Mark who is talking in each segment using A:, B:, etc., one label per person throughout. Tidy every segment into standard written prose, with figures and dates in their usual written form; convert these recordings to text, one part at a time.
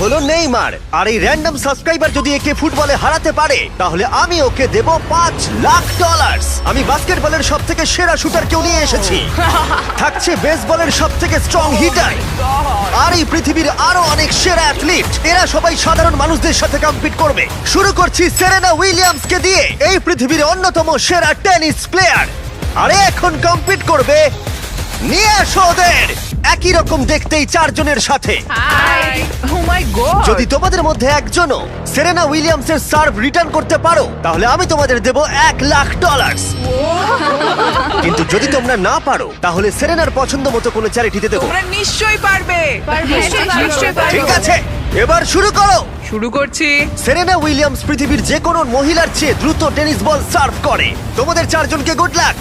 A: হলো নেইমার, আর এই random subscriber যদি একে ফুটবলে হারাতে পারে তাহলে আমি ওকে দেব $5,00,000। আমি বাস্কেটবলের সব থেকে সেরা শুটারকেও নিয়ে এসেছি, থাকছে বেসবলের সব থেকে স্ট্রং হিটার, আর এই পৃথিবীর আরো অনেক সেরা অ্যাথলিট। এরা সবাই সাধারণ মানুষদের সাথে কম্পিট করবে। শুরু করছি সেরেনা উইলিয়ামসকে দিয়ে, এই পৃথিবীর অন্যতম সেরা টেনিস প্লেয়ার। আরে এখন কম্পিট করবে, নিয়ে আসো ওদের। একই রকম দেখতেই চারজনের সাথে।
B: হাই ও মাই গড
A: যদি তোমাদের মধ্যে একজনও সেরেনা উইলিয়ামসের সার্ভ রিটার্ন করতে পারো তাহলে আমি তোমাদের দেব $1,00,000। কিন্তু যদি তোমরা না পারো তাহলে সেরেনার পছন্দ মতো কোনো চ্যারিটিতে দেবো।
B: তোমরা নিশ্চয়ই পারবে
C: নিশ্চয়ই পারবো।
A: ঠিক আছে, এবার শুরু করো।
B: শুরু করছি।
A: সেরেনা উইলিয়ামস পৃথিবীর যে কোনো মহিলার চেয়ে দ্রুত টেনিস বল সার্ভ করে। তোমাদের চারজনকে গুড লাক।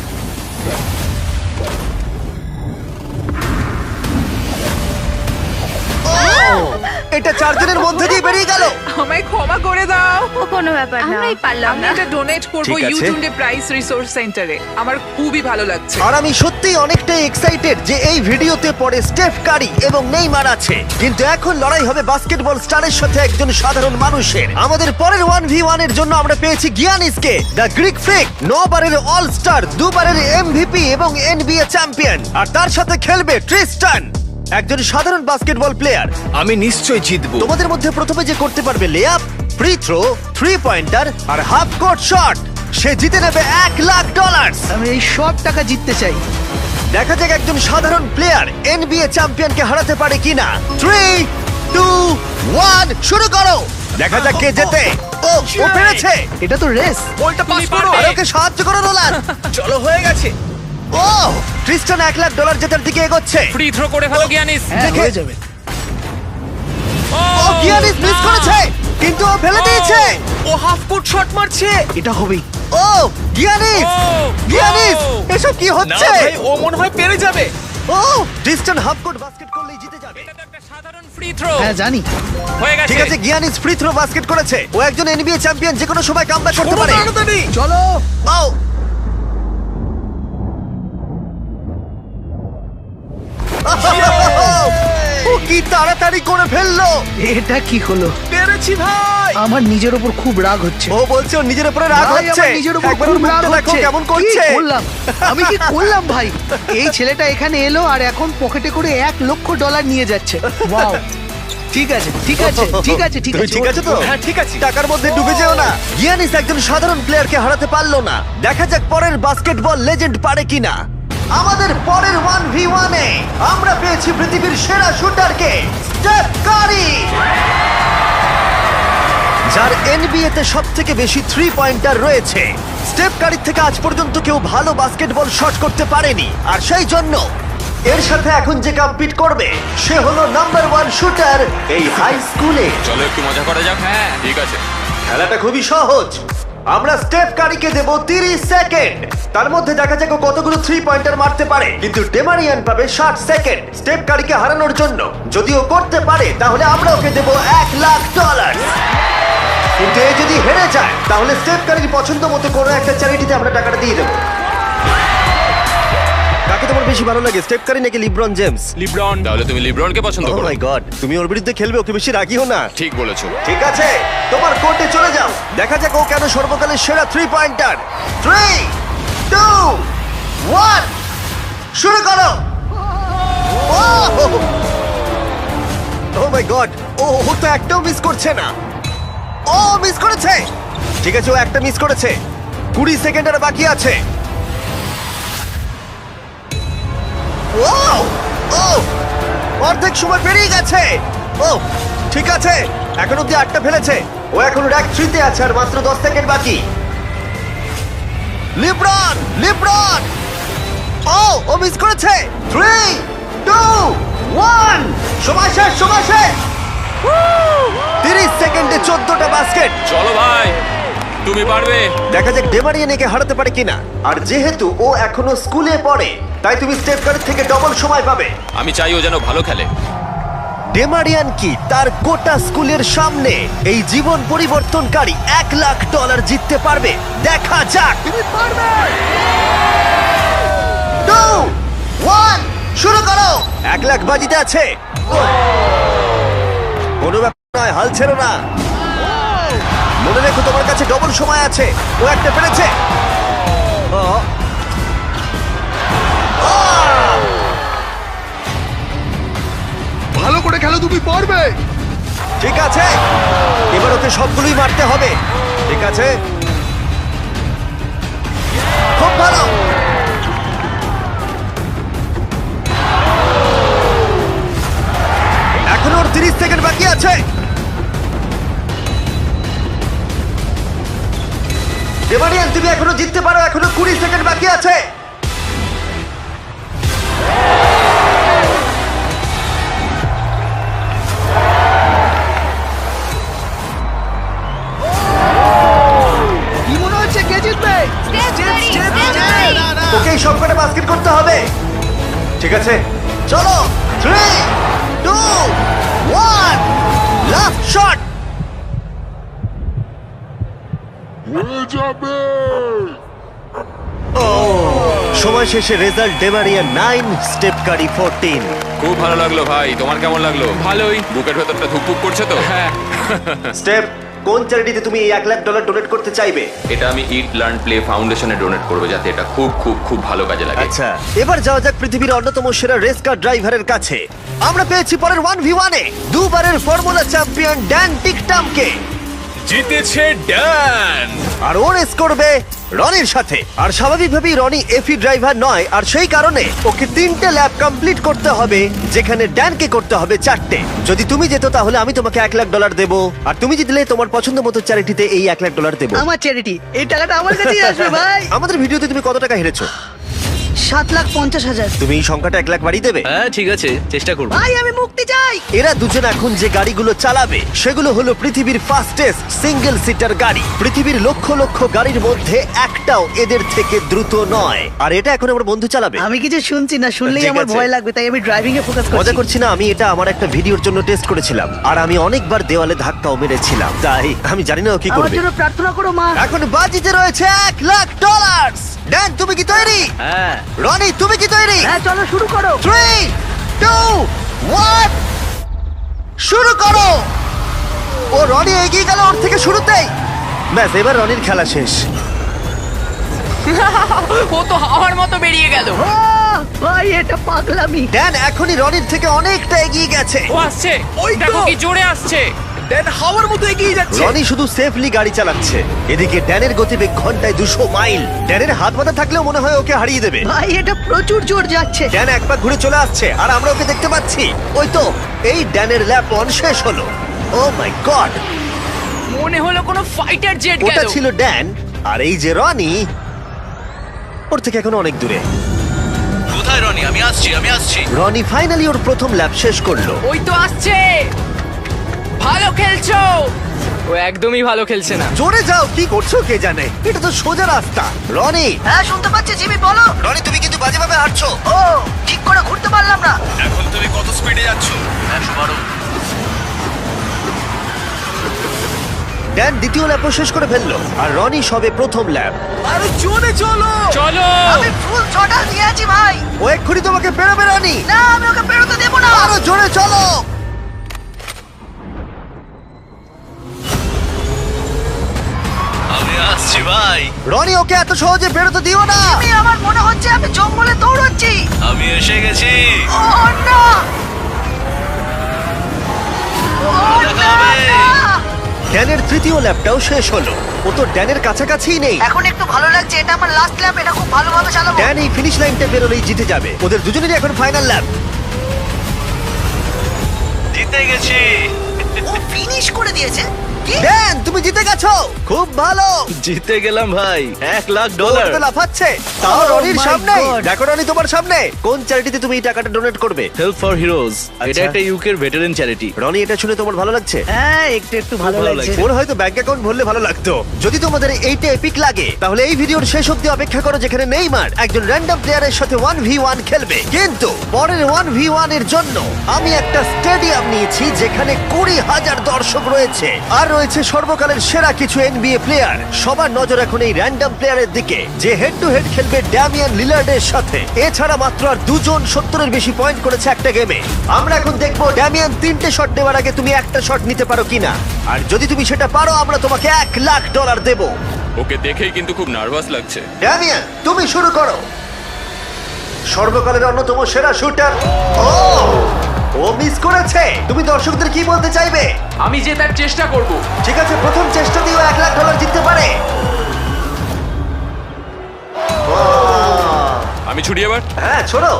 A: এটা চারজনের মধ্যে দিয়ে বেরিয়ে গেল।
B: আমায় ক্ষমা করে দাও।
C: ও কোনো ব্যাপার না, আমরাই পারলাম
B: আমি
C: না।
B: এটা ডোনেট করব
A: ঠিক আছে।
B: ইউটিউবে প্রাইস রিসোর্স সেন্টারে। আমার খুবই ভালো লাগছে।
A: আর আমি সত্যিই অনেকটাই এক্সাইটেড যে এই ভিডিওতে পরে স্টেফ কারি এবং নেইমার আছে, কিন্তু এখন লড়াই হবে বাস্কেটবল স্টারের সাথে একজন সাধারণ মানুষের। আমাদের পরের 1v1 এর জন্য আমরা পেয়েছি গিয়ানিসকে, দ্য গ্রিক ফ্রিক, 9 বারের অল স্টার, 2 বারের এমভিপি এবং এনবিএ চ্যাম্পিয়ন। আর তার সাথে খেলবে ট্রিস্টান, একজন সাধারণ বাস্কেটবল প্লেয়ার।
D: আমি নিশ্চয় জিতবো।
A: তোমাদের মধ্যে প্রথমে যে করতে পারবে লেআপ, ফ্রি থ্রো, 3 পয়েন্টার আর হাফ কোর্ট শট, সে জিতে নেবে $1,00,000।
E: আমি এই সব টাকা জিততে চাই।
A: দেখা যাক একজন সাধারণ প্লেয়ার এনবিএ চ্যাম্পিয়নকে হারাতে পারে কিনা। 3, 2, 1 শুরু করো। দেখা যাক কে জেতে। ও পেরেছে।
E: এটা তো রেস।
D: বলটা পাস করো।
A: আর ওকে সাহায্য করো নোলান।
D: চলো, হয়ে গেছে।
A: ও ক্রিস্টান $1,00,000 জেতার দিকে এগোচ্ছে।
F: ফ্রি থ্রো করে ফেলো গিয়ানিস।
E: হ্যাঁ,
A: দেখে-
E: হয়ে যাবে।
A: ও গিয়ানিস মিস করেছে, কিন্তু ও ফেলে দিয়েছে।
D: ও হাফ কোর্ট শট মারছে।
E: এটা হবেই।
A: ও গিয়ানিস, গিয়ানিস এসব কি
D: না
A: হচ্ছে?
D: ভাই, ও মনে হয় পেরে যাবে।
A: ও ক্রিস্টান হাফ কোর্ট বাস্কেট করলেই জিতে যাবে।
F: এটা তো একটা সাধারণ ফ্রি থ্রো।
E: হ্যাঁ জানি।
F: হয়ে গেছে।
A: ঠিক আছে, গিয়ানিস ফ্রি থ্রো বাস্কেট করেছে। ও একজন এনবিএ চ্যাম্পিয়ন, যে কোনো সময় কামব্যাক করতে পারে।
D: তাড়াতাড়ি।
E: চলো।
A: ও ও কি তাড়াতাড়ি করে ফেললো।
E: এটা কি হলো?
D: পেরেছি ভাই।
E: আমার নিজের উপর খুব রাগ হচ্ছে।
A: ও বলছে ওর নিজের উপরে রাগ
E: ভাই,
A: হচ্ছে।
E: আমার নিজের উপর
A: একবার
E: খুব
A: ওর মুখটা
E: রাগ
A: দেখো
E: হচ্ছে।
A: কেমন
E: কি
A: করছে।
E: করলাম? আমি কি করলাম ভাই? এই ছেলেটা এখানে এলো আর এখন পকেটে করে $1,00,000 নিয়ে যাচ্ছে। ওয়াও। ঠিক আছে, ঠিক আছে, ঠিক আছে, ঠিক
A: তুমি
E: আছে।
A: ঠিক আছে তো?
D: হ্যাঁ, ঠিক আছে।
A: টাকার মধ্যে ডুবে যেও না। গিয়ানিস একজন সাধারণ প্লেয়ারকে হারাতে পারলো না। দেখা যাক পরের বাস্কেটবল লেজেন্ড পারে কিনা। আমাদের পরের 1v1 এ আমরা পেয়েছি পৃথিবীর সেরা শুটারকে, স্টেফ কারি, যার এনবিএ তে সবথেকে বেশি 3 পয়েন্টার রয়েছে। স্টেফ কারির থেকে আজ পর্যন্ত কেউ ভালো বাস্কেটবল শট করতে পারেনি, আর সেই জন্য এর সাথে এখন যে কম্পিট করবে সে হলো নাম্বার 1 শুটার এই হাই স্কুলে।
F: চলো একটু মজা করা যাক। হ্যাঁ ঠিক আছে।
A: খেলাটা খুবই সহজ। আমরা স্টেফ কারিকে দেব 30 সেকেন্ড। তার মধ্যে দেখা যাক ও কতগুলো 3 পয়েন্টার মারতে পারে। কিন্তু ডেমারিয়ান পাবে 60 সেকেন্ড স্টেফ কারিকে হারানোর জন্য। যদি ও করতে পারে তাহলে আমরা ওকে দেব $1,00,000। কিন্তু এ যদি হেরে যায় তাহলে স্টেফ কারির পছন্দ মতো কোনো একটা চ্যারিটিতে আমরা টাকাটা দিয়ে দেবো। কাকে তোমার বেশি ভালো লাগে, স্টেফ কারি নাকি লিব্রন জেমস?
F: লিব্রন। তাহলে তুমি লিব্রনকে পছন্দ
A: ও
F: করো?
A: মাই গড, তুমি ওর বিরুদ্ধে খেলবে, ওকে বেশি রাগিও না।
F: ঠিক বলেছো।
A: ঠিক আছে, তোমার কোর্টে চলে যাও। দেখা যাক ও কেন সর্বকালের সেরা 3 পয়েন্টার। 3, 2, 1 শুরু করো। ও মাই গড, ও তো একটাও মিস করছে না। ও মিস করেছে। ঠিক আছে, ও একটা মিস করেছে। 20 সেকেন্ড আর বাকি আছে। ও ও অর্ধেক সময় পেরিয়ে গেছে। ও ঠিক আছে, এখন অব্দি 8টা ফেলেছে। ও এখন র্যাক 3 তে আছে আর মাত্র 10 সেকেন্ড বাকি। লিব্রন, লিব্রন, ও মিস করেছে। 3, 2, 1 সময় শেষ, সময় শেষ। 30 সেকেন্ডে 14টা বাস্কেট।
F: চলো ভাই, তুমি পারবে।
A: দেখা যাক ডেমারিয়ান একে হারাতে পারে কিনা। আর যেহেতু ও এখনো স্কুলে পড়ে তাই তুমি স্টেপ কারের থেকে ডবল সময় পাবে।
F: আমি চাই ও যেন ভালো খেলে।
A: ডেমারিয়ান কি তার গোটা স্কুলের সামনে এই জীবন পরিবর্তনকারী $1,00,000 জিততে পারবে? দেখা যাক। তুমি পারবে। 2, 1 শুরু করো। $1,00,000 বাজিতে আছে। কোনো ব্যাপার নয়, হাল ছেড়ো না। মনে রেখো তোমার কাছে ডবল সময় আছে। ও একটা পেরেছে। ও।
E: ভালো করে খেলো, তুমি পারবে।
A: ঠিক আছে, এবার ওকে সবগুলোই মারতে হবে। ঠিক আছে, খুব ভালো। এখনো ওর 30 সেকেন্ড বাকি আছে। ডেমারিয়ান, তুমি এখনো জিততে পারো, এখনো 20 সেকেন্ড বাকি আছে।
E: কি মনে হচ্ছে কে জিতবে?
A: ওকে এই সবকটা বাস্কেট করতে হবে। ঠিক আছে, চলো। 3, 2, 1, লাস্ট শট। সময় শেষে রেজাল্ট ডেমারিয়া 9, স্টেপ কারি 14।
F: খুব ভালো লাগলো ভাই, তোমার কেমন লাগলো? ভালোই। বুকের ভেতরটা ধুকপুক করছে তো? হ্যাঁ।
A: স্টেপ, কোন চ্যারিটিতে তুমি এই $1 লাখ ডোনেট করতে চাইবে?
F: এটা আমি ইট লার্ন প্লে ফাউন্ডেশনে ডোনেট করবো, যাতে এটা খুব খুব খুব ভালো কাজে লাগে।
A: আচ্ছা, এবার যাওয়া যাক পৃথিবীর অন্যতম সেরা রেস কার ড্রাইভারের কাছে। আমরা পেয়েছি পরের 1v1 এ দুবারের ফর্মুলা চ্যাম্পিয়ন ড্যান টিকটামকে।
D: জিতেছে ড্যান।
A: আর ও রেস করবে রনির সাথে। আর স্বাভাবিকভাবেই রনি এফি ড্রাইভার নয়, আর সেই কারণে ওকে 3টে ল্যাব কমপ্লিট করতে হবে, যেখানে ড্যানকে করতে হবে 4টে। যদি তুমি যেত তাহলে আমি তোমাকে $1 লাখ দেবো, আর তুমি জিতলে তোমার পছন্দ মতো চ্যারিটিতে এই $1 লাখ দেবো।
E: আমার চ্যারিটি, এই টাকাটা আমার কাছেই আসবে ভাই।
A: আমাদের ভিডিওতে তুমি কত টাকা হেরেছো?
E: 7,50,000।
A: তুমি এই সংখ্যাটা $1 লাখ বাড়িয়ে দেবে?
D: হ্যাঁ ঠিক আছে, চেষ্টা করব।
E: ভাই আমি মুক্তি চাই।
A: এরা দুজন এখন যে গাড়িগুলো চালাবে সেগুলো হলো পৃথিবীর ফাস্টেস্ট সিঙ্গেল সিটার গাড়ি। পৃথিবীর লক্ষ লক্ষ গাড়ির মধ্যে একটাও এদের থেকে দ্রুত নয়। আর এটা এখন আমার বন্ধু চালাবে।
E: আমি কিছু শুনছি না, শুনলেই
A: ঠিক
E: আমার
A: আছে।
E: ভয় লাগবে, তাই আমি ড্রাইভিং এ ফোকাস
A: মজা
E: করছি।
A: করছি না, আমি এটা আমার একটা ভিডিওর জন্য টেস্ট করেছিলাম, আর আমি অনেকবার দেওয়ালে ধাক্কাও মেরেছিলাম, তাই আমি জানি না ও কি
E: আমার
A: করবে।
E: জন্য প্রার্থনা করো মা।
A: এখন বাজিতে রয়েছে $1 লাখ। ড্যান, তুমি কি তৈরি?
D: হ্যাঁ।
A: রনি, তুমি কি তৈরি?
E: হ্যাঁ চলো শুরু করো।
A: 3, 2, 1, শুরু করো। ও রনি এগিয়ে গেল ওর থেকে শুরুতেই। ব্যাস, এবার রনির খেলা শেষ।
B: ও তো হাওয়ার মতো বেরিয়ে গেল।
E: ভাই এটা পাগলামি।
A: ড্যান এখনই রনির থেকে অনেকটা এগিয়ে গেছে।
B: ও আসছে,
D: ওই তো।
B: দেখো কি জোরে আসছে।
D: ড্যান হাওয়ার মতো এগিয়ে যাচ্ছে।
A: রনি শুধু সেফলি গাড়ি চালাচ্ছে, এদিকে ড্যানের গতিবেগ ঘন্টায় 200 মাইল। ড্যানের হাত মাথা থাকলেও মনে হয় ওকে হারিয়ে দেবে।
E: ভাই এটা প্রচুর জোর যাচ্ছে।
A: ড্যান এক পা ঘুরে চলে আসছে, আর আমরা ওকে দেখতে পাচ্ছি। ওই তো, এই ড্যানের ল্যাপ 1 শেষ হলো। ও মাই গড,
B: মনে হলো কোনো ফাইটার জেট গেল।
A: ওটা ছিল ড্যান, আর এই যে রনি, ওর থেকে এখন অনেক দূরে।
D: কোথায় রনি? আমি আসছি।
A: রনি ফাইনালি ওর প্রথম ল্যাপ শেষ করলো।
B: ওই তো আসছে। ভালো খেলছো। ও একদমই ভালো খেলছে না।
A: জোরে যাও, কি করছো কে জানে, এটা তো সোজা রাস্তা। রনি,
E: হ্যাঁ শুনতে পাচ্ছি জিমি, বলো।
A: রনি তুমি কিন্তু বাজেভাবে হাঁটছো।
E: ও ঠিক করে ঘুরতে পারলাম না।
D: এখন তুমি কত স্পিডে যাচ্ছ? 112।
A: ড্যান দ্বিতীয় ল্যাপও শেষ করে ফেললো, আর রনি সবে প্রথম ল্যাপ।
D: আরে জোরে চলো।
B: চলো।
E: আমি ফুল ছটা দিয়ে আছি ভাই।
A: ও এক্ষুনি তোমাকে পেরোবে রনি।
E: না আমি ওকে বেরোতে দেবো না।
A: আরো জোরে চলো।
D: আমি আসছি ভাই।
A: রনি ওকে এত সহজে বেরোতে দিও না।
E: আমার মনে হচ্ছে আমি জঙ্গলে দৌড়চ্ছি।
D: আমি এসে গেছি।
E: ও না। ও
D: দেখা
E: না,
D: হবে।
E: না।
A: ড্যানের তৃতীয় ল্যাপটাও শেষ হলো। ও তো ড্যানের কাছাকাছিই নেই।
E: এখন একটু ভালো লাগছে, এটা আমার লাস্ট ল্যাপ, এটা খুব ভালোভাবে চালাবো।
A: ড্যান এই ফিনিশ লাইনটা বেরোলেই জিতে যাবে। ওদের দুজনেরই এখন ফাইনাল ল্যাপ।
D: জিতে গেছি।
E: ও ফিনিশ করে দিয়েছে। কি?
A: ড্যান তুমি জিতে গেছো, খুব ভালো।
D: জিতে গেলাম ভাই, $1 লাখ।
A: ওটা লাফাচ্ছে, তাও
E: Oh
A: রনির
E: my
A: সামনে।
E: God!
A: দেখো রনি তোমার সামনে। কোন চ্যারিটিতে তুমি এই টাকাটা ডোনেট করবে?
D: Help for heroes.
A: আচ্ছা।
D: এটা একটা ইউকের ভেটারেন চ্যারিটি।
A: রনি, এটা শুনে তোমার ভালো লাগছে?
E: হ্যাঁ একটু একটু ভালো
D: ভালো
E: লাগছে।
D: লাগছে।
A: ওর হয়তো ব্যাংক অ্যাকাউন্ট ভরলে ভালো লাগতো। যদি তোমাদের এইটা এপিক লাগে তাহলে এই ভিডিওর শেষ অবধি অপেক্ষা করো, যেখানে নেইমার একজন র্যান্ডম প্লেয়ারের সাথে 1v1 খেলবে। কিন্তু পরের 1v1 এর জন্য আমি একটা স্টেডিয়াম নিয়েছি, যেখানে 20,000 দর্শক রয়েছে, আর রয়েছে রয়েছে সর্বকালের সেরা কিছু এনবিএ প্লেয়ার। সবার নজর এখন এই র্যান্ডম প্লেয়ারের দিকে যে হেড টু হেড খেলবে ড্যামিয়ান লিলার্ডের সাথে। এছাড়া মাত্র আর দুজন 70-এর বেশি পয়েন্ট করেছে একটা গেমে। আমরা এখন দেখবো ড্যামিয়ান 3টে শট নেওয়ার আগে তুমি একটা শট নিতে পারো কিনা, আর যদি তুমি সেটা পারো আমরা তোমাকে $1,00,000 দেবো।
G: ওকে দেখেই কিন্তু খুব নার্ভাস লাগছে।
A: ড্যামিয়ান তুমি শুরু করো। সর্বকালের অন্যতম সেরা শুটার। ও মিস করেছে। তুমি দর্শকদের কি বলতে চাইবে?
F: আমি জেতার চেষ্টা করব।
A: ঠিক আছে, প্রথম চেষ্টাতেই ও $1,00,000 জিততে পারে।
G: আমি ছুটি এবার।
A: হ্যাঁ ছোড়ো।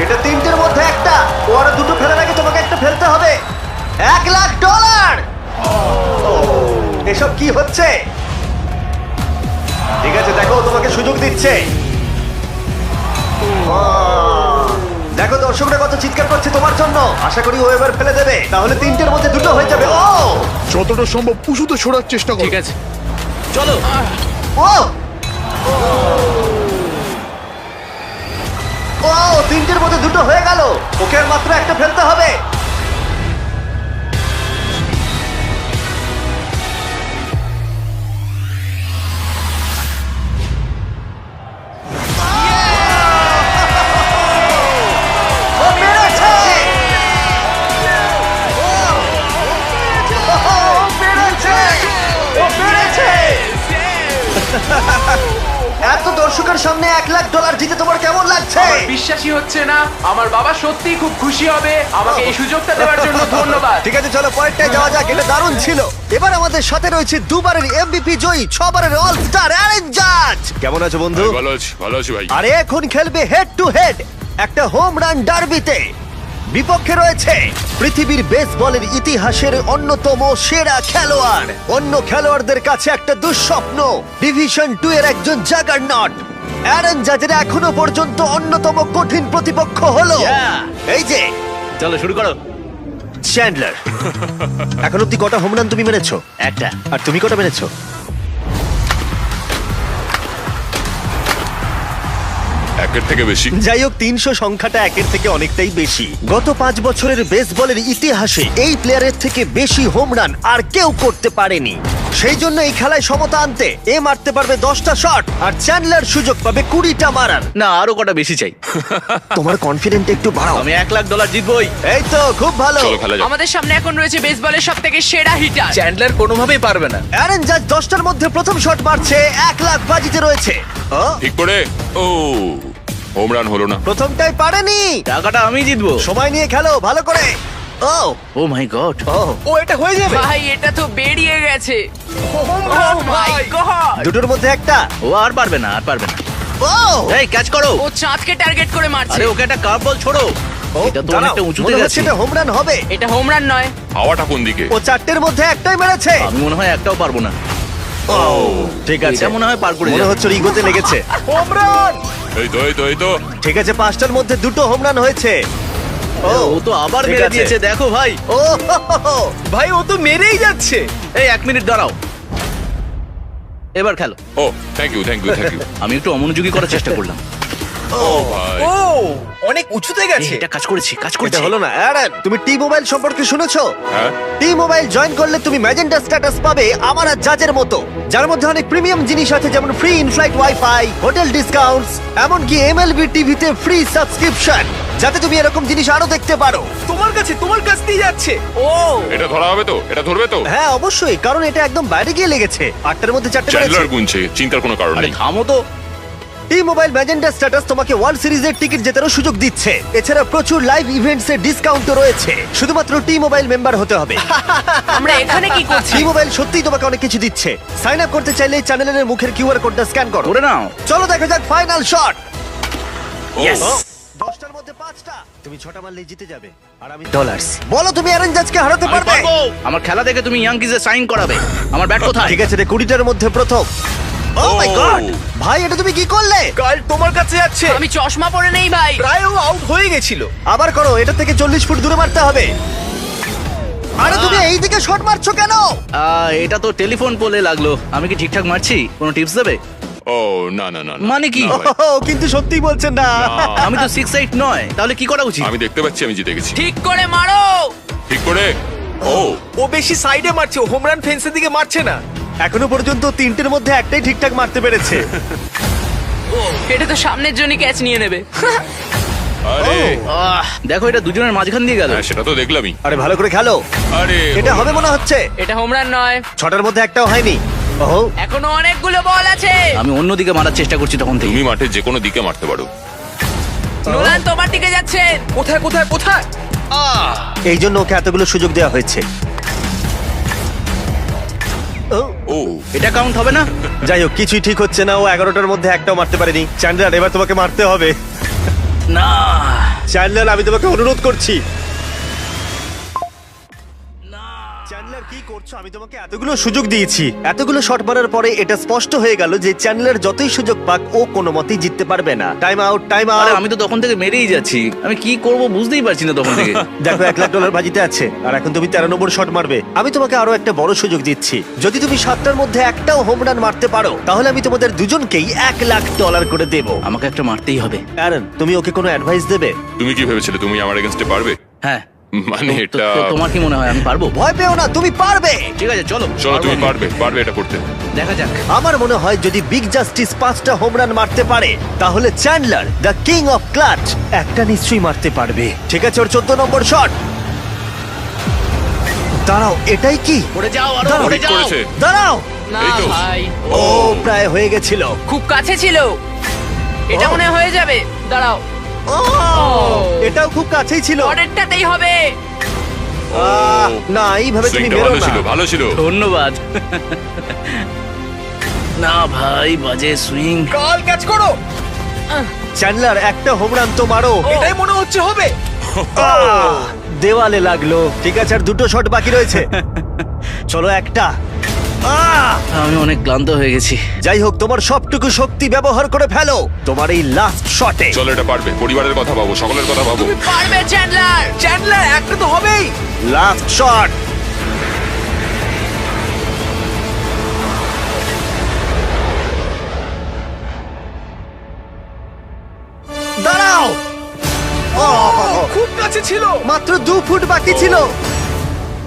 A: এটা 3টের মধ্যে একটা। ও আরো দুটো ফেলার আগে তোমাকে একটা ফেলতে হবে। $1,00,000। এসব কি হচ্ছে? ঠিক আছে, দেখো ও তোমাকে সুযোগ দিচ্ছে। দেখো দর্শকরা কত চিৎকার করছে তোমার জন্য। আশা করি ও এবার ফেলে দেবে, তাহলে 3টের মধ্যে দুটো হয়ে যাবে।
H: যতটা সম্ভব উঁচুতে সরার চেষ্টা করো।
D: ঠিক আছে, চলো।
A: ও 3টের মধ্যে দুটো হয়ে গেল। ওকে আর মাত্র একটা ফেলতে হবে। ও পেরেছে! ও পেরেছে! ও পেরেছে! এত দর্শকের সামনে $1,00,000 জিতে তোমার কেমন লাগছে?
F: বিশ্বাসই হচ্ছে না। আমার বাবা সত্যিই খুব খুশি হবে। আমাকে এই সুযোগটা দেওয়ার জন্য ধন্যবাদ।
A: ঠিক আছে, চলো পয়েন্টটায় যাওয়া যাক। এটা দারুণ ছিল। এবার আমাদের সাথে রয়েছে দুবারের এমভিপি জয়ী, 6বারের অল স্টার অ্যারেন জাজ। কেমন আছো বন্ধু?
G: ভালো আছি ভাই।
A: আরে এখন খেলবে হেড টু হেড একটা হোম রান ডার্বিতে। বিপক্ষে রয়েছে পৃথিবীর বেসবলের ইতিহাসের অন্যতম সেরা খেলোয়াড়। অন্য খেলোয়াড়দের কাছে একটা দুঃস্বপ্ন, ডিভিশন 2 এর একজন জাগারনট। অ্যারেন জাজের এখনো পর্যন্ত অন্যতম কঠিন প্রতিপক্ষ হলো এই যে
D: চলো শুরু করো।
A: চ্যান্ডলার। এখন অব্দি কটা হোম রান তুমি মেরেছো?
D: একটা।
A: আর তুমি কটা মেরেছো?
G: একের থেকে বেশি।
A: যাই হোক, 300 সংখ্যাটা একের থেকে অনেকটাই বেশি। গত 5 বছরের বেসবলের ইতিহাসে এই প্লেয়ারের থেকে বেশি হোম রান আর কেউ করতে পারেনি। সেই জন্য এই খেলায় সমতা আনতে এ মারতে পারবে 10টা শট, আর চ্যান্ডলার সুযোগ পাবে 20টা মারার।
D: না, আরো কটা বেশি চাই।
A: তোমার কনফিডেন্ট একটু বাড়াও।
D: আমি $1,00,000 জিতবই।
A: এই তো খুব ভালো।
G: চলো খেলা যাক।
B: আমাদের সামনে এখন রয়েছে বেসবলের সবথেকে সেরা হিটার।
D: চ্যান্ডলার কোনোভাবেই পারবে না।
A: অ্যারেন জাজ 10টার মধ্যে প্রথম শট মারছে। $1,00,000 বাজিতে রয়েছে। ও,
G: ঠিক করে। ও হোম রান হলো না।
A: প্রথমটাই পারেনি।
D: টাকাটা আমি জিতবো।
A: সময় নিয়ে খেলো ভালো করে।
D: ও মাই গড।
A: ও এটা হয়ে যাবে।
B: ভাই এটা তো বেরিয়ে গেছে। Oh my God!
A: দুটোর মধ্যে একটা।
D: ও আর পারবে না, আর পারবে না।
A: ও
D: এই ক্যাচ করো।
B: ও চাঁদকে টার্গেট করে মারছে।
D: আরে ওকে একটা কার্ভ বল ছোড়ো। এটা তো
A: দাঁড়াও,
D: অনেকটা উঁচুতে
A: মনে হচ্ছে
D: গেছে।
A: এটা হোম রান হবে।
B: এটা হোম রান নয়।
G: হাওয়াটা কোন দিকে?
A: ও 4টের মধ্যে একটাই মেরেছে।
D: আমি মনে হয় একটাও পারবো না।
A: ঠিক আছে,
D: এটা মনে হয় পার করে
A: মনে
D: যাবে।
A: হচ্ছে ওর ইগোতে লেগেছে। Home run.
G: এই তো
A: ঠিক আছে, 5টার মধ্যে দুটো হোম রান হয়েছে।
D: ও তো আবার
A: ঠিক
D: মেরে
A: আছে।
D: দিয়েছে, দেখো ভাই।
A: ও
D: ভাই ও তো মেরেই যাচ্ছে। এই 1 মিনিট দাঁড়াও, এবার খেলো।
G: ও থ্যাংক ইউ।
D: আমি একটু অমনোযোগী করার চেষ্টা করলাম।
G: ও ভাই।
D: অনেক উঁচুতে গেছে। এটা কাজ করেছে।
A: এটা হলো না। অ্যারন, তুমি টি মোবাইল সম্পর্কে শুনেছো?
G: হ্যাঁ।
A: টি মোবাইল জয়েন করলে তুমি ম্যাজেন্টা স্ট্যাটাস পাবে আমার আর জাজের মতো, যার মধ্যে অনেক প্রিমিয়াম জিনিস আছে, যেমন free inflight wifi, hotel discounts, এমনকি এমএলবি টিভিতে ফ্রি সাবস্ক্রিপশন, যাতে তুমি এরকম জিনিস আরো দেখতে পারো।
D: তোমার কাছ দিয়ে যাচ্ছে।
B: ও
G: এটা ধরা হবে তো? এটা ধরবে তো?
A: হ্যাঁ অবশ্যই, কারণ এটা একদম বাইরে গিয়ে লেগেছে। 8টার মধ্যে 4টে মেরেছে।
G: চ্যান্ডলার গুনছে, চিন্তার কোনো কারণ
D: আরে
G: নেই।
D: থামো তো।
A: টি মোবাইল ম্যাজেন্টা স্ট্যাটাস তোমাকে ওয়ার্ল্ড সিরিজের টিকিট জেতারও সুযোগ দিচ্ছে। এছাড়া প্রচুর লাইভ ইভেন্টস এর ডিসকাউন্টও রয়েছে। শুধুমাত্র টি মোবাইল মেম্বার হতে হবে।
B: আমরা এখানে কি করছি?
A: টি মোবাইল সত্যিই তোমাকে অনেক কিছু দিচ্ছে। সাইন আপ করতে চাইলে চ্যানেলের মুখের কিউআর কোডটা স্ক্যান করো।
D: করে নাও।
A: চলো দেখা যাক ফাইনাল শট।
G: Yes!
A: 10টার মধ্যে 5টা। তুমি 6টা মারলেই জিতে যাবে। আর আমি $1,00,000। বলো তুমি অ্যারেন জাজকে হারাতে
D: আমি
A: পারবে?
D: পারবো। আমার খেলা দেখে তুমি ইয়াংকিজে সাইন করাবে। আমার ব্যাট কোথায়?
A: ঠিক আছে রে, 20টার মধ্যে প্রথম। ও মাই গড, ভাই এটা তুমি কি করলে?
D: কাল তোমার কাছে যাচ্ছে।
B: আমি চশমা পরে নেই ভাই।
D: প্রায় ও আউট হয়ে গেছিল।
A: আবার করো, এটা থেকে 40 ফুট দূরে মারতে হবে। আরে তুমি এই দিকে শট মারছো কেন?
D: এটা তো টেলিফোন পোলে লাগলো। আমি কি ঠিকঠাক মারছি? কোনো টিপস দেবে?
G: ও না না না না।
D: মানে কি?
G: না ভাই,
A: ও কিন্তু সত্যি বলছেন না।
G: না।
D: আমি তো 6-8 নয়, তাহলে কি করা উচিত?
G: আমি দেখতে পাচ্ছি আমি জিতে গেছি।
B: ঠিক করে মারো।
G: ঠিক করে। ও
D: ও বেশি সাইডে মারছে, ও হোম রান ফেন্সের দিকে মারছে না।
A: এখনো পর্যন্ত তিনটের মধ্যে একটাই ঠিকঠাক মারতে পেরেছে।
B: এটা তো সামনের জন্য ক্যাচ নিয়ে নেবে।
G: আরে
D: দেখো এটা দুজনের মাঝখান দিয়ে গেল।
G: হ্যাঁ সেটা তো দেখলামই।
A: আরে ভালো করে খেলো,
G: আরে
A: এটা হবে মনে হচ্ছে।
B: এটা হোম রান নয়,
A: ছটার মধ্যে একটাও হয়নি। ওহো,
B: এখনো অনেকগুলো বল আছে।
D: আমি অন্যদিকে মারার চেষ্টা করছি তখন থেকে।
G: তুমি মাঠে যে কোনো দিকে মারতে পারো।
B: নোলান তোমার দিকে যাচ্ছেন।
D: কোথায় কোথায় কোথায়?
A: এই জন্য ওকে এতগুলো সুযোগ দেওয়া হয়েছে। ও,
G: ও
D: এটা কাউন্ট হবে না?
A: যাই হোক কিছুই ঠিক হচ্ছে না। ও 11টার মধ্যে একটাও মারতে পারেনি। চ্যান্ডলার এবার তোমাকে মারতে হবে।
D: না।
A: চ্যান্ডলার আমি তোমাকে অনুরোধ করছি। চ্যান্ডলার কি করছো? আমি তোমাকে এতগুলো সুযোগ দিয়েছি। এতগুলো শট মারার পরে এটা স্পষ্ট হয়ে গেল যে চ্যান্ডলার যতই সুযোগ পাক ও কোনো মতেই জিততে পারবে না। টাইম আউট, টাইম
D: আরে
A: আউট।
D: আমি তো তখন থেকে মেরেই যাচ্ছি, আমি কি করব বুঝতেই পারছি না তখন থেকে।
A: দেখো $1,00,000 বাজিতে আছে আর এখন তুমি 13 নম্বর শট মারবে। আমি তোমাকে আরো একটা বড় সুযোগ দিচ্ছি। যদি তুমি 7টার মধ্যে একটাও হোম রান মারতে পারো তাহলে আমি তোমাদের দুজনকেই $1,00,000 করে দেবো।
D: আমাকে একটা মারতেই হবে।
A: অ্যারন, তুমি ওকে কোনো অ্যাডভাইস দেবে?
G: তুমি কি ভেবেছিলে তুমি আমার এগেইনস্টে পারবে?
D: হ্যাঁ।
G: মানে এটা
D: তোমার কি মনে হয় আমি পারবো?
A: ভয় পেও না, তুমি পারবে।
D: ঠিক আছে চলো।
G: চলো তুমি
D: পারবো আমি।
G: পারবে এটা করতে।
D: দেখা যাক।
A: আমার মনে হয় যদি বিগ জাস্টিস 5টা হোম রান মারতে পারে তাহলে Chandler the king of clutch একটা নিশ্চয়ই মারতে পারবে। ঠিক আছে, ওর 14 নম্বর শট। দাঁড়াও, এটাই কি?
D: পড়ে যাও আরো
A: দাঁড়াও,
D: পড়ে
G: ঠিক
D: যাও।
G: করেছে।
A: দাঁড়াও।
B: না
G: এই তো।
B: ভাই,
A: ও প্রায় হয়ে গেছিল।
B: খুব কাছে ছিল। এটা
A: ও।
B: মনে হয় হয়ে যাবে। দাঁড়াও,
A: ও, এটাও খুব কাছেই ছিল।
B: পরেরটাতেই হবে।
A: না, এইভাবে তুমি
G: সুইংটা
A: বেরো
G: ভালো
A: না।
G: ছিল ভালো ছিল।
D: ধন্যবাদ। না ভাই, বাজে সুইং।
E: কাল ক্যাচ করো।
A: চ্যান্ডলার একটা হোম রান তো মারো।
E: এটাই মনে হচ্ছে হবে।
A: আহ, দেওয়ালে লাগলো। ঠিক আছে, আর দুটো শট বাকি রয়েছে। চলো একটা।
D: আমি অনেক ক্লান্ত হয়ে গেছি।
A: যাই হোক, তোমার সবটুকু শক্তি ব্যবহার করে ফেলো তোমার এই লাস্ট শটে।
G: চলো এটা পারবে। পরিবারের কথা ভাবো, সকলের কথা ভাবো।
B: তুমি পারবে চ্যান্ডলার।
E: চ্যান্ডলার একটা তো হবেই।
A: Last shot. দাঁড়াও।
E: খুব কাছে ছিল।
A: মাত্র 2 ফুট বাকি ছিল।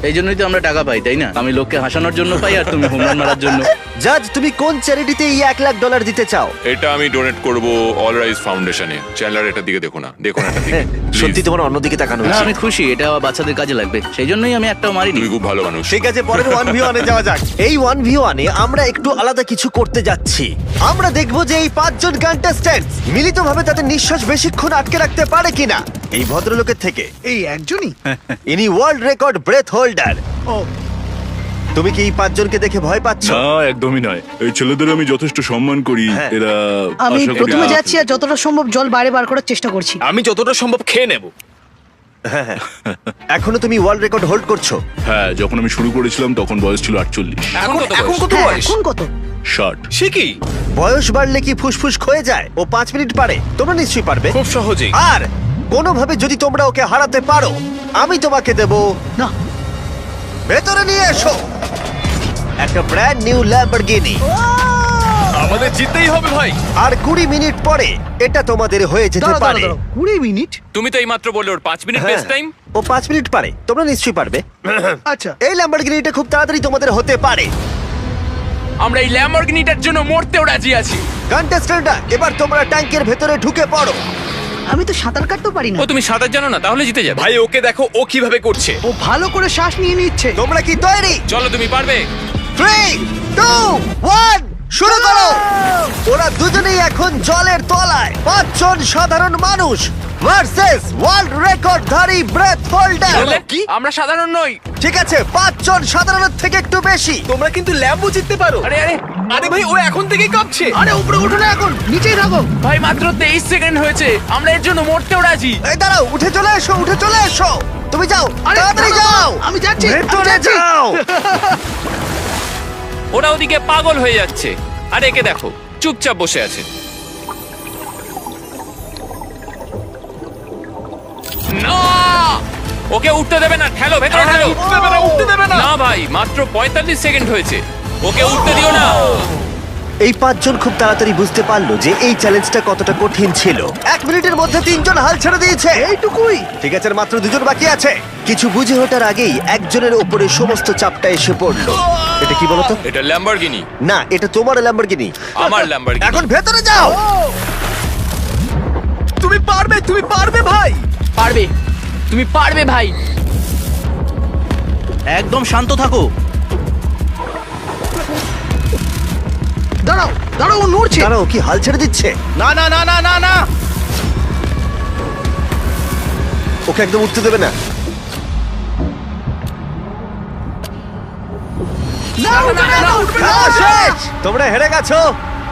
D: এই জন্যই তো আমরা টাকা পাই, তাই না? আমি লোককে হাসানোর জন্য পাই আর তুমি হোম রান মারার জন্য।
A: জাজ, তুমি কোন চ্যারিটিতে এই $1,00,000 দিতে চাও?
G: এটা আমি ডোনেট করব অল রাইজ ফাউন্ডেশনে। চ্যানেলার এটার দিকে দেখো না, দেখো না এটার দিকে।
A: সত্যি
G: Please,
A: তোমার অন্যদিকে তাকানো
D: না
A: উচিত।
D: আমি খুশি, এটা বাচ্চাদের কাজে লাগবে, সেই জন্যই আমি একটাও মারিনি।
G: তুমি খুব ভালো মানুষ।
A: ঠিক আছে, পরের 1v1 এ যাওয়া যাক। এই 1v1 এ আমরা একটু আলাদা কিছু করতে যাচ্ছি। আমরা দেখব যে এই 5 জন কন্টেস্ট্যান্টস মিলিতভাবে তাদের নিঃশ্বাস বেশিক্ষণ আটকে রাখতে পারে কিনা। এই ভদ্রলোকের থেকে
E: এই একজনই।
A: ইনি ওয়ার্ল্ড রেকর্ড ব্রেথ হোল্ডার।
E: ও,
A: তুমি কি এই 5 জনকে দেখে ভয় পাচ্ছ?
H: না একদমই নয়, এই ছেলেদের আমি যথেষ্ট সম্মান করি।
A: হ্যাঁ।
H: এরা
C: আমি
H: আশা করি
C: প্রথমে যাচ্ছি আর যতটা সম্ভব জল বাইরে বার করার চেষ্টা করছি।
D: আমি যতটা সম্ভব খেয়ে নেব।
A: এখনো তুমি ওয়ার্ল্ড রেকর্ড হোল্ড করছো?
H: হ্যাঁ, যখন আমি শুরু করেছিলাম তখন বয়স ছিল 48।
D: এখন কত
C: হ্যাঁ,
D: বয়স?
C: এখন কত?
H: 60।
D: সে কি?
A: বয়স বাড়লে কি ফুসফুস ক্ষয়ে যায়? ও 5 মিনিট পারে, তোমরা নিশ্চয়ই পারবে।
D: খুব সহজেই।
A: আর কোনোভাবে যদি তোমরা ওকে হারাতে পারো আমি তোমাকে দেব।
E: না।
A: ভেতরে নিয়ে এসো একটা ব্র্যান্ড নিউ ল্যাম্বরগিনি।
D: আমাদের জিততেই হবে ভাই।
A: আর 20 মিনিট পরে এটা তোমাদের হয়ে যেতে
E: দাঁড়াও,
A: পারে।
E: দাঁড়াও, 20 মিনিট।
G: তুমি তো এইমাত্র বললে ওর 5 মিনিট
A: হ্যাঁ,
G: বেস্ট টাইম।
A: ও 5 মিনিট পারে, তোমরা নিশ্চয়ই পারবে।
E: আচ্ছা।
A: এই ল্যাম্বরগিনিটা খুব তাড়াতাড়ি তোমাদের হতে পারে।
B: আমরা এই ল্যাম্বরগিনিটার জন্য মরতেও রাজি আছি।
A: কন্টেস্ট্যান্টরা, এবার তোমরা ট্যাঙ্কের ভেতরে ঢুকে পড়ো।
C: আমি তো সাঁতার কাটতেও পারি না।
G: ও তুমি সাঁতার জানো না, তাহলে জিতে যাবে।
D: ভাই ওকে দেখো ও কিভাবে করছে।
E: ও ভালো করে শ্বাস নিয়ে নিচ্ছে।
A: তোমরা কি তৈরি?
G: চলো তুমি পারবে।
A: 3, 2, 1 শুরু করো। ওরা দুজনেই এখন জলের তলায়। 5 জন সাধারণ মানুষ ভার্সেস ওয়ার্ল্ড রেকর্ডধারী ব্রেথ হোল্ডার।
B: কি? আমরা সাধারণ নই।
A: ঠিক আছে, 5 জন সাধারণের থেকে একটু বেশি।
D: তোমরা কিন্তু ল্যাম্বও জিততে পারো।
B: আরে আরে
D: আরে ভাই ও এখন থেকেই কাঁপছে।
E: আরে উপরে উঠো না, এখন নিচেই থাকো।
B: ভাই, মাত্র 23 সেকেন্ড হয়েছে। আমরা এর জন্য মরতেও রাজি।
A: এই দাঁড়াও, উঠে চলে এসো, উঠে চলে এসো। তুমি যাও,
E: আরে,
A: তাড়াতাড়ি
E: দাঁড়াও,
A: যাও।
E: আমি যাচ্ছি, আমি
A: ভেতরে
E: যাচ্ছি।
A: যাও।
G: ওরা ওদিকে পাগল হয়ে যাচ্ছে। আর একে দেখো চুপচাপ বসে আছে। না, ওকে উঠতে দেবে না, ঠেলো ভেতরে ঠেলো।
D: উঠতে দেবে না, উঠতে দেবে না।
G: না ভাই, মাত্র 45 সেকেন্ড হয়েছে, ওকে উঠতে দিও না।
A: এই পাঁচজন খুব তাড়াতাড়ি বুঝতে পারলো যে এই চ্যালেঞ্জটা কতটা কঠিন ছিল। 1 মিনিটের মধ্যে 3 জন হাল ছেড়ে দিয়েছে।
E: এইটুকুই।
A: ঠিক আছে, আর মাত্র 2 জন বাকি আছে। কিছু বুঝে ওঠার আগেই একজনের উপরে সমস্ত চাপটা এসে পড়লো। এটা কি বলতো?
G: এটা ল্যাম্বরগিনি।
A: না, এটা তোমার ল্যাম্বরগিনি।
G: আমার ল্যাম্বরগিনি।
A: এখন ভেতরে যাও।
E: তুমি পারবে ভাই।
B: পারবে, তুমি পারবে ভাই।
D: একদম শান্ত থাকো।
E: দাঁড়াও দাঁড়াও, ও নড়ছে।
A: দাঁড়াও, কি হাল ছেড়ে দিচ্ছে?
D: না না না না না না
A: ওকে একদম উঠতে দেবে না। খেলা শেষ। তোমরা হেরে গেছো।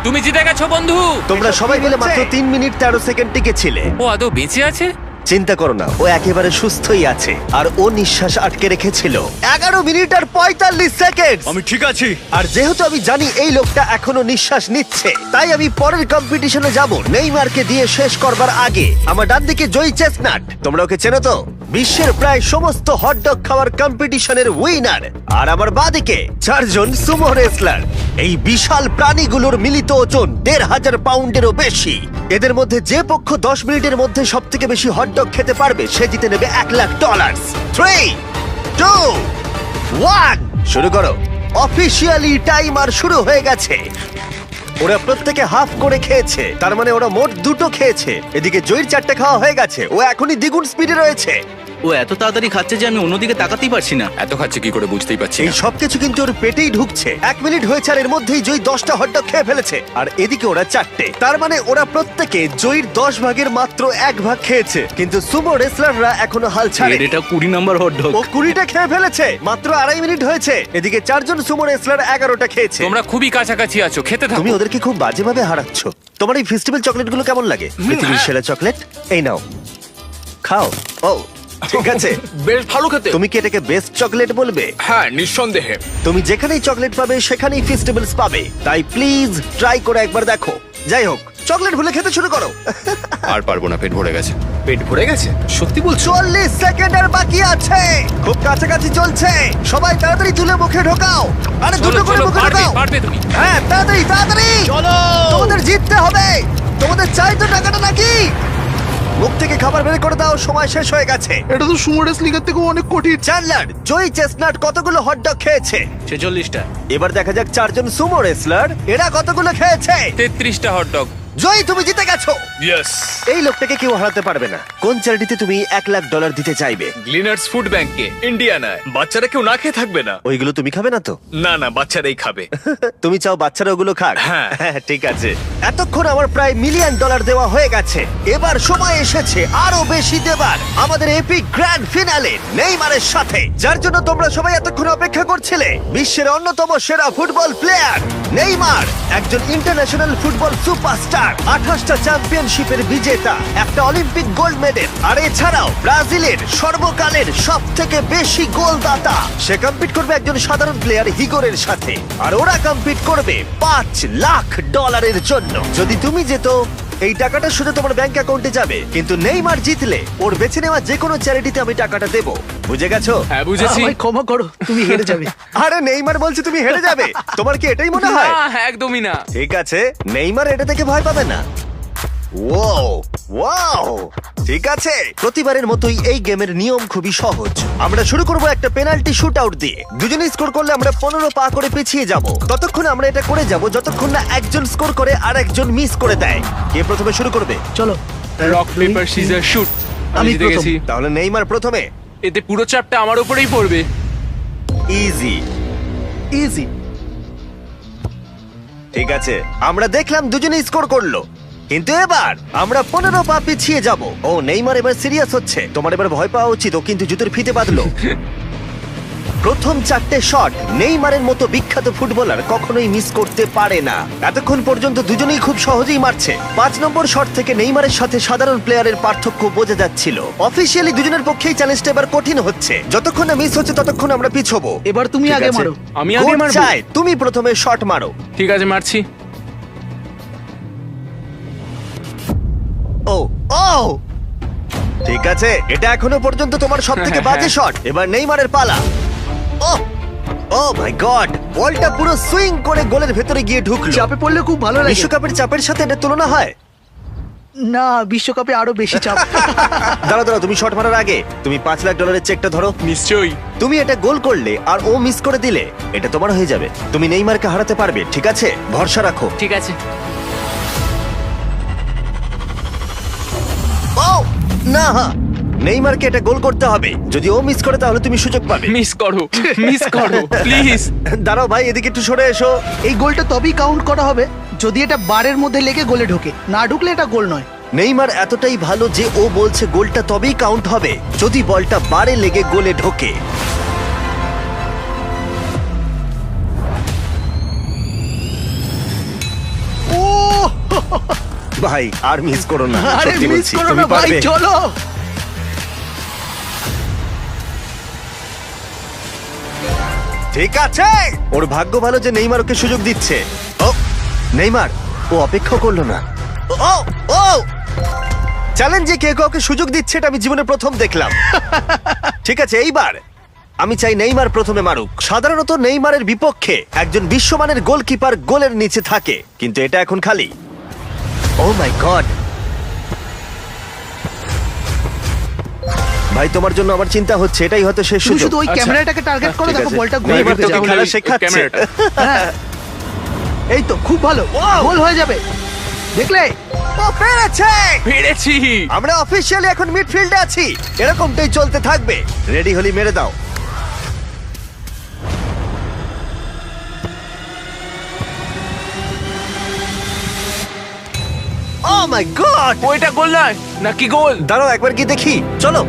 I: তুমি জিতে গেছো বন্ধু।
A: তোমরা সবাই মিলে মাত্র 3 মিনিট 13 সেকেন্ড টিকেছিলে।
I: ও আদৌ বেঁচে আছে?
A: চিন্তা করো না, ও একেবারে সুস্থই আছে। আর ও নিঃশ্বাস আটকে রেখেছিল 11 মিনিট আর 45 সেকেন্ড।
H: আমি ঠিক আছি।
A: আর যেহেতু আমি জানি এই লোকটা এখনো নিঃশ্বাস নিচ্ছে, তাই আমি পরের কম্পিটিশনে যাব নেইমারকে দিয়ে শেষ করবার আগে। আমার ডান দিকে জয়ী চেস্টনাট, তোমরা ওকে চেনো তো? বিশ্বের প্রায় সমস্ত হটডগ খাওয়ার কম্পিটিশনের উইনার। আর আমার বাঁদিকে 4 জন সুমো রেসলার। এই বিশাল প্রাণীগুলোর মিলিত ওজন 1,500 পাউন্ডেরও বেশি। এদের মধ্যে যে পক্ষ 10 মিনিটের মধ্যে সব থেকে বেশি হটডগ খেতে পারবে সে জিতে নেবে $1,00,000। 3, 2, 1, শুরু করো। অফিসিয়ালি টাইমার শুরু হয়ে গেছে। ওরা প্রত্যেকে হাফ করে খেয়েছে, তার মানে ওরা মোট 2টো খেয়েছে। এদিকে জয়ীর 4টে খাওয়া হয়ে গেছে, ও এখনই দ্বিগুণ স্পিডে রয়েছে।
D: ও এত তাড়াতাড়ি খাচ্ছে যে আমি অন্যদিকে তাকাতেই পারছি না।
G: এত খাচ্ছে কি করে বুঝতেই পারছি
A: এই
G: না।
A: সবকিছু কিন্তু ওর পেটেই ঢুকছে। 1 মিনিট হয়েছে আর এর মধ্যেই জয়ী 10টা হটডগ খেয়ে ফেলেছে, আর এদিকে ওরা 4টে। তার মানে ওরা প্রত্যেকে জয়ীর 10 ভাগের মাত্র 1 ভাগ খেয়েছে। কিন্তু সুমো রেসলাররা এখনো হাল ছাড়ে।
D: এটা 20 নাম্বার হটডগ।
A: ও 20টা খেয়ে ফেলেছে, মাত্র 2.5 মিনিট হয়েছে। এদিকে 4 জন সুমো রেসলার 11টা খেয়েছে।
I: তোমরা খুবই কাছাকাছি আছো, খেতে থাকো।
A: তুমি ওদেরকে খুব বাজেভাবে হারাচ্ছ। তোমার এই ফেস্টিভ্যাল চকলেটগুলো কেমন লাগে? পৃথিবীর সেরা চকলেট। এই নাও, খাও। ও ঠিক আছে,
F: বেশ ভালো খেতে।
A: তুমি কি এটাকে বেস্ট চকলেট বলবে?
F: হ্যাঁ, নিঃসন্দেহে।
A: তুমি যেখানেই চকলেট পাবে সেখানেই ফেস্টিভ্যালস পাবে, তাই প্লিজ ট্রাই করে একবার দেখো। যাই হোক, চকলেট ভুলে খেতে শুরু করো।
G: আর পারবো না, পেট ভরে গেছে।
F: পেট ভরে গেছে? সত্যি বলছো?
A: 40 সেকেন্ড আর বাকি আছে। খুব কাছাকাছি চলছে। সবাই তাড়াতাড়ি তুলে মুখে ঢোকাও। আরে
I: চলো
A: দুটো করে
I: চলো,
A: মুখে
I: পারবে
A: ঢোকাও।
I: পারবে তুমি।
A: হ্যাঁ, তাড়াতাড়ি তাড়াতাড়ি চলো। তোমাদের জিততে হবে। তোমাদের চাই তো টাকাটা নাকি? মুখ থেকে খাবার বের করে দাও, সময় শেষ হয়ে গেছে।
E: এটা তো সুমো রেসলিংয়ের থেকে অনেক কঠিন।
A: চ্যান্ডলার, জয়ী চেস্টনাট কতগুলো হটডগ খেয়েছে?
D: 46টা।
A: এবার দেখা যাক 4 জন সুমো রেসলার এরা কতগুলো খেয়েছে।
I: 33টা হটডগ।
A: জয়ী, তুমি জিতে গেছো।
G: ইয়েস।
A: এই লোকটাকে কেউ হারাতে পারবে না। কোন চ্যারিটিতে তুমি $1,00,000 দিতে চাইবে?
F: গ্লিনার্স ফুড ব্যাংকে, ইন্ডিয়ানায়। বাচ্চারা কেউ না খেয়ে থাকবে না।
A: ওইগুলো তুমি খাবে না তো?
F: না না, বাচ্চারাই খাবে।
A: তুমি চাও বাচ্চারা ওগুলো খাক?
F: হ্যাঁ।
A: ঠিক আছে। এতক্ষণ আমার প্রায় $1 মিলিয়ন দেওয়া হয়ে গেছে। এবার সময় এসেছে আরো বেশি দেবার। আমাদের এপিক গ্র্যান্ড ফিনালে নেইমারের সাথে, যার জন্য তোমরা সবাই এতক্ষণ অপেক্ষা করছিলে। বিশ্বের অন্যতম সেরা ফুটবল প্লেয়ার নেইমার, একজন ইন্টারন্যাশনাল ফুটবল সুপারস্টার, 28টা চ্যাম্পিয়নশিপের বিজেতা, একটা অলিম্পিক গোল্ড মেডেল, আর এছাড়াও ব্রাজিলের সর্বকালের সবথেকে বেশি গোলদাতা। সে কম্পিট করবে একজন সাধারণ প্লেয়ার হিগোরের সাথে, আর ওরা কম্পিট করবে $5,00,000 জন্য। যদি তুমি যেত, এই টাকাটা শুধু তোমার ব্যাংক অ্যাকাউন্টে যাবে, কিন্তু নেইমার জিতলে ওর বেছে নেওয়া যে কোনো চ্যারিটিতে আমি টাকাটা দেবো। বুঝে গেছো?
F: হ্যাঁ, বুঝেছি।
E: আমায় ক্ষমা করো, তুমি হেরে যাবে।
A: আরে নেইমার বলছে তুমি হেরে যাবে। তোমার কি এটাই মনে হয়?
B: না, একদমই না।
A: ঠিক আছে, নেইমার এটা থেকে ভয় পাবে না। ওয়াও ওয়াও, ঠিক আছে। প্রতিবারের মতোই এই গেমের নিয়ম খুবই সহজ। আমরা শুরু করব একটা পেনাল্টি শুট আউট দিয়ে। দুজনেই স্কোর করলে আমরা 15 পা করে পিছিয়ে যাব। ততক্ষণ আমরা এটা করে যাব যতক্ষণ না একজন স্কোর করে আর একজন মিস করে দেয়। কে প্রথমে শুরু করবে?
E: চলো।
F: Rock paper scissor shoot. আমি জিতে
E: প্রথম।
F: গেছি।
A: তাহলে নেইমার প্রথমে।
F: এতে পুরো চাপটা আমার উপরেই পড়বে।
A: ইজি।
E: ইজি।
A: ঠিক আছে, আমরা দেখলাম দুজনেই স্কোর করলো, কিন্তু এবার আমরা 15 পা পিছিয়ে যাব। ও নেইমার এবার সিরিয়াস হচ্ছে। তোমার এবার ভয় পাওয়া উচিত, ও কিন্তু জুতোর ফিতে বাঁধলো। প্রথম 4টে শট নেইমারের মতো বিখ্যাত ফুটবলার কখনোই মিস করতে পারে না। এতক্ষণ পর্যন্ত দুজনেই খুব সহজেই মারছে। 5 নম্বর শট থেকে নেইমারের সাথে সাধারণ প্লেয়ারের পার্থক্য বোঝা যাচ্ছিল। অফিসিয়ালি দুজনের পক্ষেই চ্যালেঞ্জটা এবার কঠিন হচ্ছে। যতক্ষণ না মিস হচ্ছে ততক্ষণ আমরা পিছবো।
E: এবার তুমি
A: ঠিক
E: আগে
A: আছে?
E: মারো।
F: আমি আগে
A: Coach
F: মারবো?
A: চায় তুমি প্রথমে শট মারো।
F: ঠিক আছে, মারছি।
A: ও ও, ঠিক আছে, এটা এখনো পর্যন্ত তোমার সবথেকে বাজে শট। এবার নেইমারের পালা। ও ও মাই গড, বলটা পুরো সুইং করে গোলের ভেতরে গিয়ে ঢুকলো।
E: চাপে পড়লে খুব ভালো লাগে।
A: বিশ্বকাপের চাপের সাথে এটা তুলনা হয়?
E: না, বিশ্বকাপে আরো বেশি চাপ।
A: দাঁড়াও, তুমি শট মারার আগে তুমি $5 লাখ চেকটা ধরো।
I: নিশ্চয়ই।
A: তুমি এটা গোল করলে আর ও মিস করে দিলে এটা তোমার হয়ে যাবে। তুমি নেইমারকে হারাতে পারবে, ঠিক আছে? ভরসা রাখো।
B: ঠিক আছে।
A: ও না, নেইমারকে এটা গোল করতে হবে। যদি ও মিস করে তাহলে তুমি সুযোগ পাবে।
I: মিস করো, মিস করো প্লিজ।
A: দাঁড়াও ভাই, এদিকে একটু সরে এসো।
E: এই গোলটা তবেই কাউন্ট করা হবে যদি এটা বারের মধ্যে লেগে গোলে ঢোকে। না ঢুকলে এটা গোল নয়।
A: নেইমার এতটাই ভালো যে ও বলছে গোলটা তবেই কাউন্ট হবে যদি বলটা বারে লেগে গোলে ঢোকে।
E: ও
A: ভাই আর মিস করো না,
E: আরে
A: সত্যি
E: মিস
A: বলছি,
E: করো
A: তুমি
E: না ভাই,
A: পারবে।
E: চলো।
A: ঠিক আছে, ওর ভাগ্য ভালো যে নেইমার ওকে সুযোগ দিচ্ছে। ও নেইমার, ও অপেক্ষা করলো না। ও ও চ্যালেঞ্জে কে কাউকে সুযোগ দিচ্ছে এটা আমি জীবনে প্রথম দেখলাম। ঠিক আছে, এইবার আমি চাই নেইমার প্রথমে মারুক। সাধারণত নেইমারের বিপক্ষে একজন বিশ্বমানের গোলকিপার গোলের নিচে থাকে, কিন্তু এটা এখন খালি। ও মাই গড ভাই, তোমার জন্য আমার চিন্তা হচ্ছে, এটাই হয়তো শেষ
E: তুমি
A: সুযোগ।
E: শুধু ওই ক্যামেরাটাকে টার্গেট করো,
A: ঠিক
E: দেখো
A: আছে।
E: বলটা গোলে
A: নেইমার
E: ঢুকে
A: তোকে
E: যাবে।
A: খেলা
I: ওই
A: শেখাচ্ছে।
I: ক্যামেরাটা।
E: হ্যাঁ। এই তো খুব ভালো, গোল হয়ে যাবে, দেখলে?
A: ও পেরেছে!
I: পেরেছি।
A: আমরা অফিসিয়ালি এখন মিডফিল্ডে আছি। এরকমটাই চলতে থাকবে। রেডি হলি মেরে দাও। ও মাই গড!
I: ওইটা গোল নয় নাকি গোল?
A: দাঁড়াও একবার কি দেখি, চলো।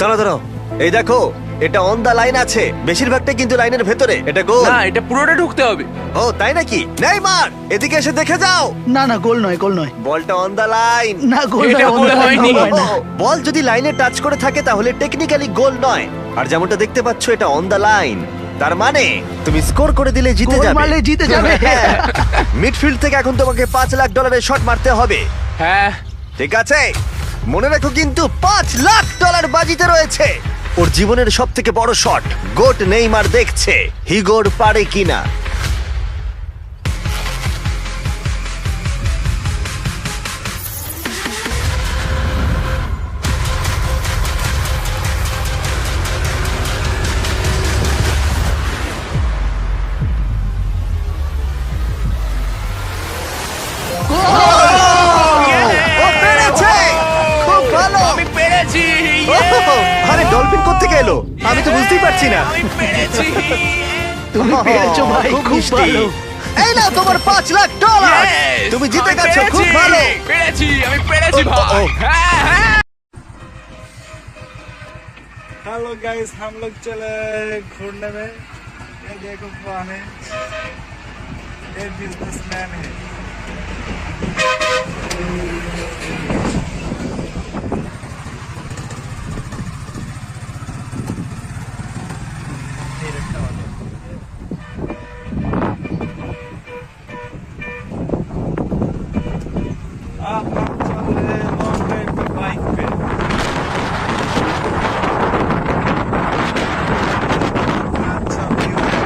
A: দাঁড়াও, এই দেখো, এটা অন দা লাইন আছে। বেশিরভাগটা কিন্তু লাইনের ভেতরে। এটা গোল।
I: না, এটা পুরোটা ঢুকতে হবে।
A: ও তাই নাকি? নেইমার, এদিকে এসে দেখে যাও।
E: না না, গোল নয়, গোল নয়।
A: বলটা অন দা লাইন।
E: না, গোল
I: এটা
E: নয়,
I: গোল
E: অন্য
I: হয়নি।
E: হয় না।
A: বল যদি লাইনে টাচ করে থাকে তাহলে টেকনিক্যালি গোল নয়। আর যেমনটা দেখতে পাচ্ছ এটা অন দা লাইন, তার মানে তুমি স্কোর করে দিলে জিতে
E: গোল
A: যাবে।
E: মারলে জিতে যাবে।
A: মিডফিল্ড থেকে এখন তোমাকে $5 লাখ শট মারতে হবে।
I: হ্যাঁ।
A: ঠিক আছে, মনে রাখো কিন্তু $5 লাখ বাজিতে রয়েছে। ওর জীবনের সব থেকে বড় শট গোট নেইমার দেখছে হিগোর পারে কিনা। ও পেরেছে! খুব ভালো!
I: আমি পেরেছি।
A: আরে ডলফিন কোত্থেকে এলো? আমি তো বুঝতেই পারছি না।
I: আমি পেরেছি।
E: তুমি পেরেছো ভাই, খুব
A: মিষ্টি।
E: ভালো।
A: এই নাও তোমার $5 লাখ।
I: Yes!
A: তুমি জিতে
I: আমি
A: গেছো, খুব
I: পেরেছি।
A: ভালো।
I: পেরেছি, আমি পেরেছি
A: ও, ও,
I: ভাই।
A: ও।
I: হ্যাঁ, হ্যাঁ।
J: हेलो गाइस, हम लोग चले घूमने में। ये देखो कौन है, ये बिजनेसमैन है। आप चल रहे लॉन्ग ड्राइव पे बाइक पे। अच्छा व्यू है।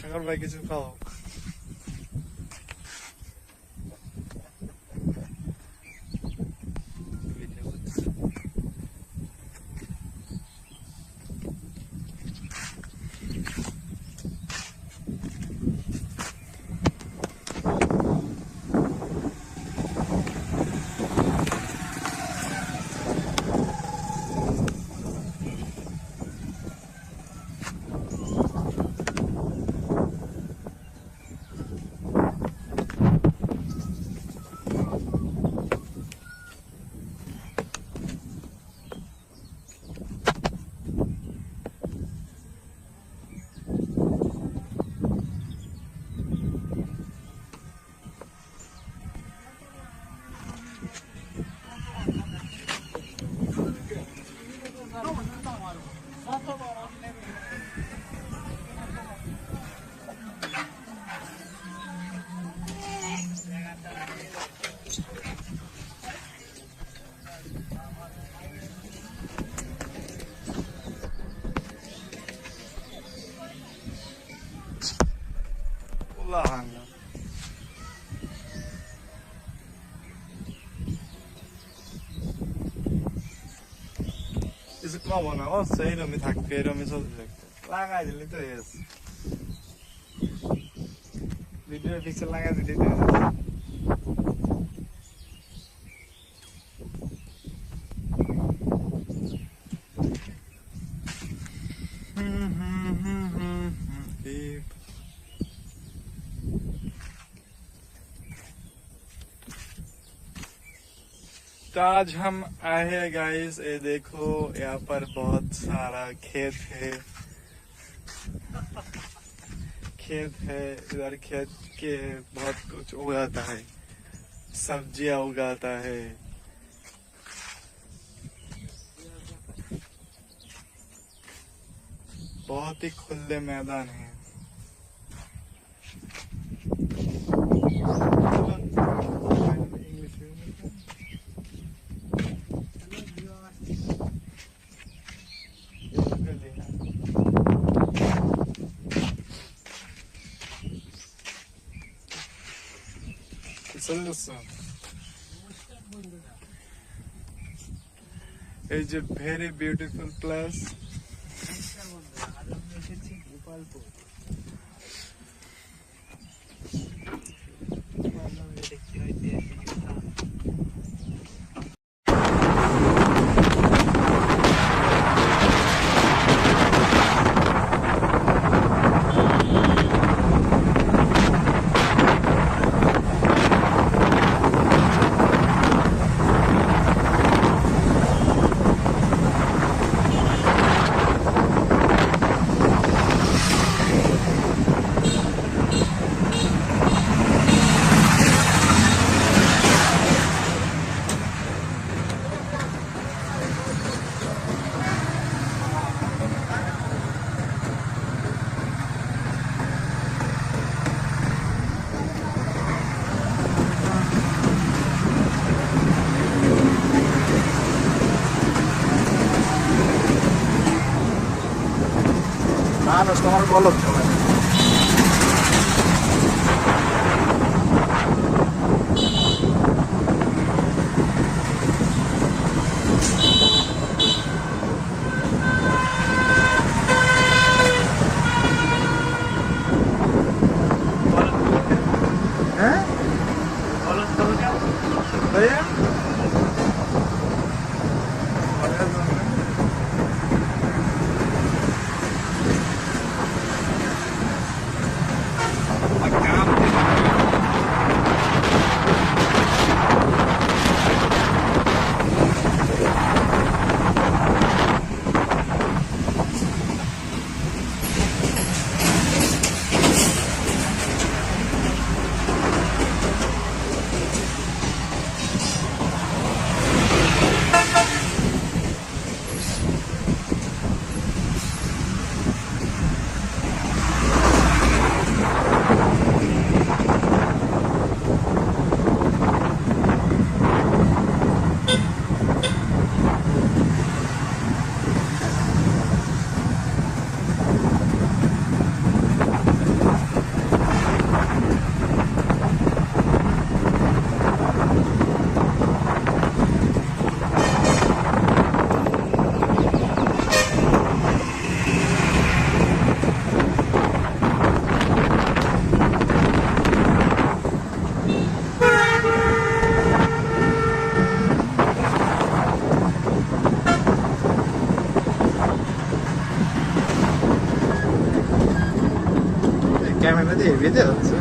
J: সাগর ভাই কিছু খাও। কিছু কমো না, অবশ্যই এরমই থাকবে, এরমই চলতে থাকবে। লাগাই দিলি তো এস ভিডিও পিকচার লাগাই দিলি তো तो आज हम आए हैं गाइस, ये देखो यहाँ पर बहुत सारा खेत है। इधर खेत के बहुत कुछ उगाता है, सब्जियां उगाता है। बहुत ही खुले मैदान है। It's a very beautiful place. মানুষ তোমার বলদ চলে भैया ক্যামেরা দিয়ে বেঁধে হচ্ছে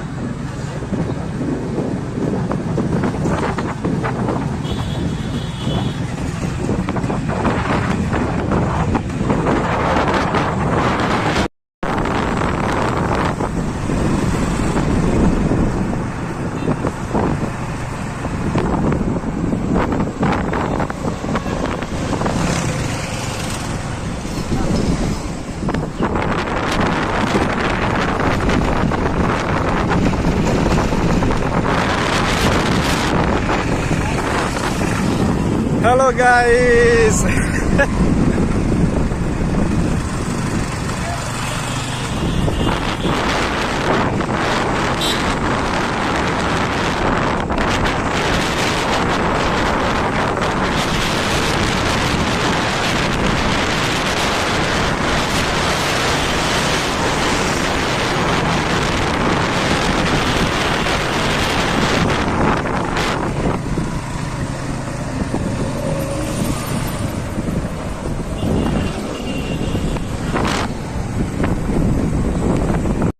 J: Hello guys!